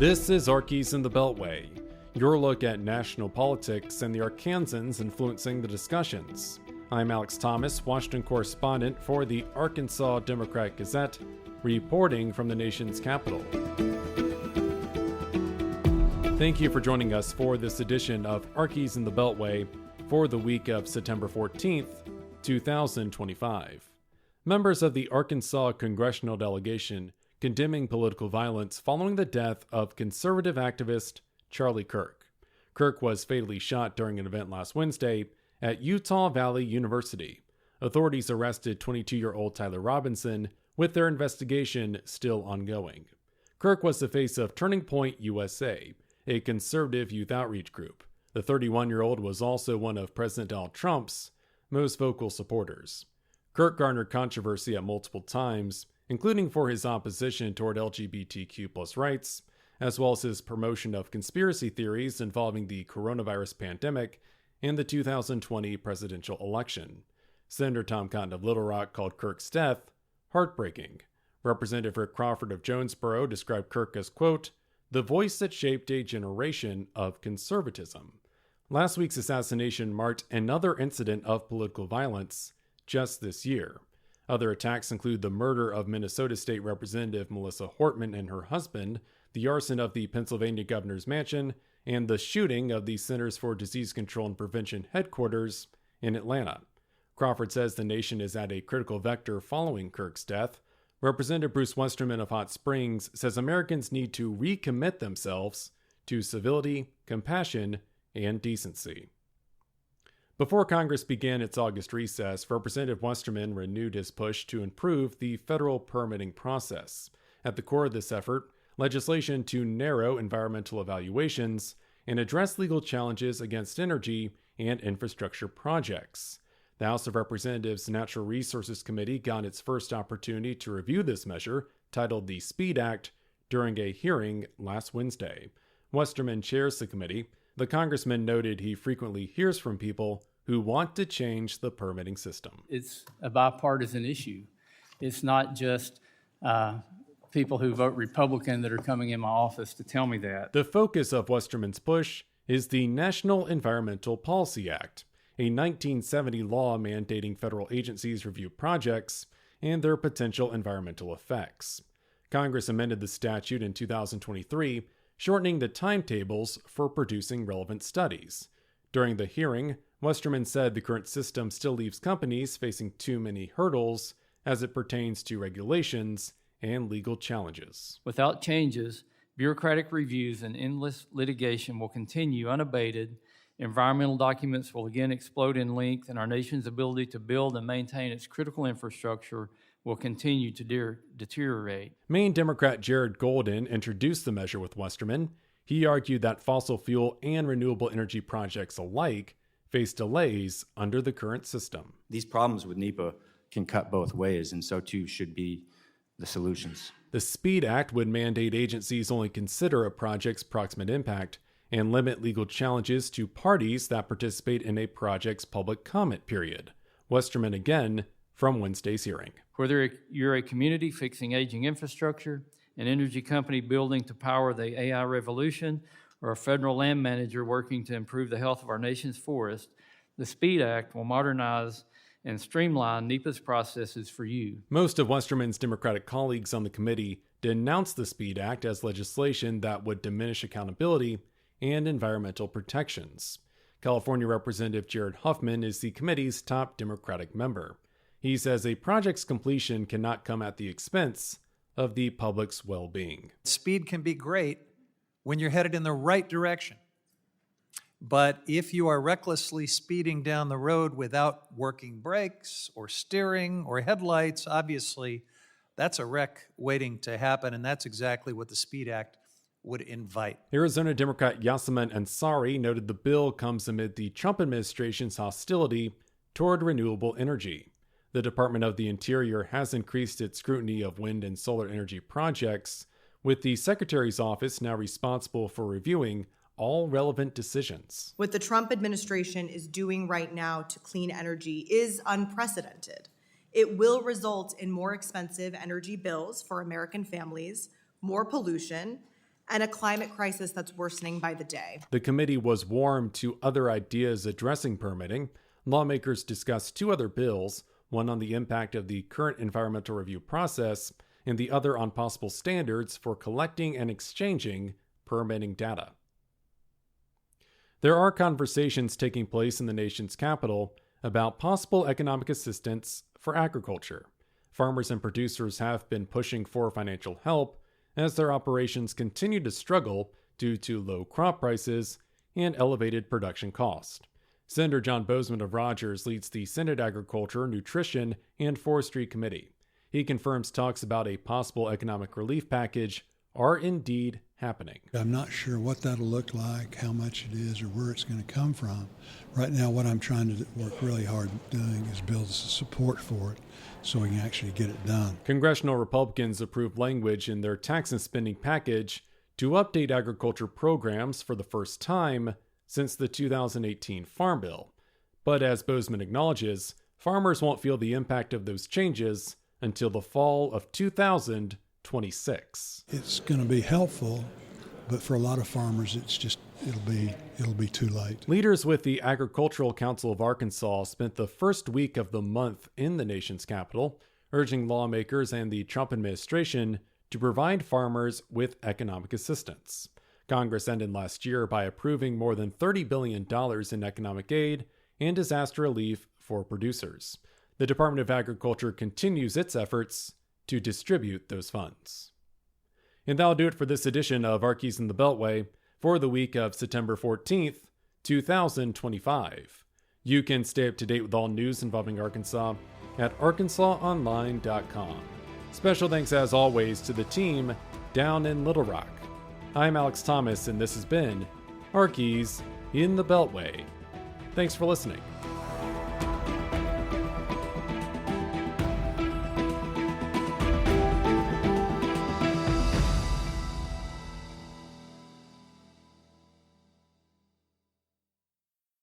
This is Arkies in the Beltway, your look at national politics and the Arkansans influencing the discussions. I'm Alex Thomas, Washington correspondent for the Arkansas Democrat-Gazette, reporting from the nation's capital. Thank you for joining us for this edition of Arkies in the Beltway for the week of September 14th, 2025. Members of the Arkansas congressional delegation condemning political violence following the death of conservative activist Charlie Kirk. Kirk was fatally shot during an event last Wednesday at Utah Valley University. Authorities arrested 22-year-old Tyler Robinson, with their investigation still ongoing. Kirk was the face of Turning Point USA, a conservative youth outreach group. The 31-year-old was also one of President Donald Trump's most vocal supporters. Kirk garnered controversy at multiple times, including for his opposition toward LGBTQ+ rights, as well as his promotion of conspiracy theories involving the coronavirus pandemic and the 2020 presidential election. Senator Tom Cotton of Little Rock called Kirk's death heartbreaking. Representative Rick Crawford of Jonesboro described Kirk as, quote, the voice that shaped a generation of conservatism. Last week's assassination marked another incident of political violence just this year. Other attacks include the murder of Minnesota State Representative Melissa Hortman and her husband, the arson of the Pennsylvania governor's mansion, and the shooting of the Centers for Disease Control and Prevention headquarters in Atlanta. Crawford says the nation is at a critical vector following Kirk's death. Representative Bruce Westerman of Hot Springs says Americans need to recommit themselves to civility, compassion, and decency. Before Congress began its August recess, Representative Westerman renewed his push to improve the federal permitting process. At the core of this effort, legislation to narrow environmental evaluations and address legal challenges against energy and infrastructure projects. The House of Representatives Natural Resources Committee got its first opportunity to review this measure, titled the SPEED Act, during a hearing last Wednesday. Westerman chairs the committee. The congressman noted he frequently hears from people who want to change the permitting system. It's a bipartisan issue. It's not just people who vote Republican that are coming in my office to tell me that. The focus of Westerman's push is the National Environmental Policy Act, a 1970 law mandating federal agencies review projects and their potential environmental effects. Congress amended the statute in 2023, shortening the timetables for producing relevant studies. During the hearing, Westerman said the current system still leaves companies facing too many hurdles as it pertains to regulations and legal challenges. Without changes, bureaucratic reviews and endless litigation will continue unabated. Environmental documents will again explode in length, and our nation's ability to build and maintain its critical infrastructure will continue to deteriorate. Maine Democrat Jared Golden introduced the measure with Westerman. He argued that fossil fuel and renewable energy projects alike face delays under the current system. These problems with NEPA can cut both ways, and so too should be the solutions. The SPEED Act would mandate agencies only consider a project's proximate impact and limit legal challenges to parties that participate in a project's public comment period. Westerman again from Wednesday's hearing. Whether you're a community fixing aging infrastructure, an energy company building to power the AI revolution, or a federal land manager working to improve the health of our nation's forest, the SPEED Act will modernize and streamline NEPA's processes for you. Most of Westerman's Democratic colleagues on the committee denounced the SPEED Act as legislation that would diminish accountability and environmental protections. California Representative Jared Huffman is the committee's top Democratic member. He says a project's completion cannot come at the expense of the public's well-being. Speed can be great when you're headed in the right direction. But if you are recklessly speeding down the road without working brakes or steering or headlights, obviously that's a wreck waiting to happen, and that's exactly what the SPEED Act would invite. Arizona Democrat Yasemin Ansari noted the bill comes amid the Trump administration's hostility toward renewable energy. The Department of the Interior has increased its scrutiny of wind and solar energy projects, with the Secretary's office now responsible for reviewing all relevant decisions. What the Trump administration is doing right now to clean energy is unprecedented. It will result in more expensive energy bills for American families, more pollution, and a climate crisis that's worsening by the day. The committee was warm to other ideas addressing permitting. Lawmakers discussed two other bills, one on the impact of the current environmental review process, and the other on possible standards for collecting and exchanging permitting data. There are conversations taking place in the nation's capital about possible economic assistance for agriculture. Farmers and producers have been pushing for financial help as their operations continue to struggle due to low crop prices and elevated production cost. Senator John Boozman of Rogers leads the Senate Agriculture, Nutrition, and Forestry Committee. He confirms talks about a possible economic relief package are indeed happening. I'm not sure what that'll look like, how much it is, or where it's going to come from. Right now, what I'm trying to work really hard doing is build support for it so we can actually get it done. Congressional Republicans approved language in their tax and spending package to update agriculture programs for the first time since the 2018 Farm Bill. But as Boozman acknowledges, farmers won't feel the impact of those changes until the fall of 2026. It's going to be helpful, but for a lot of farmers, it'll be too late. Leaders with the Agricultural Council of Arkansas spent the first week of the month in the nation's capital, urging lawmakers and the Trump administration to provide farmers with economic assistance. Congress ended last year by approving more than $30 billion in economic aid and disaster relief for producers. The Department of Agriculture continues its efforts to distribute those funds. And that'll do it for this edition of Arkies in the Beltway for the week of September 14th, 2025. You can stay up to date with all news involving Arkansas at arkansasonline.com. Special thanks, as always, to the team down in Little Rock. I'm Alex Thomas, and this has been Arkies in the Beltway. Thanks for listening.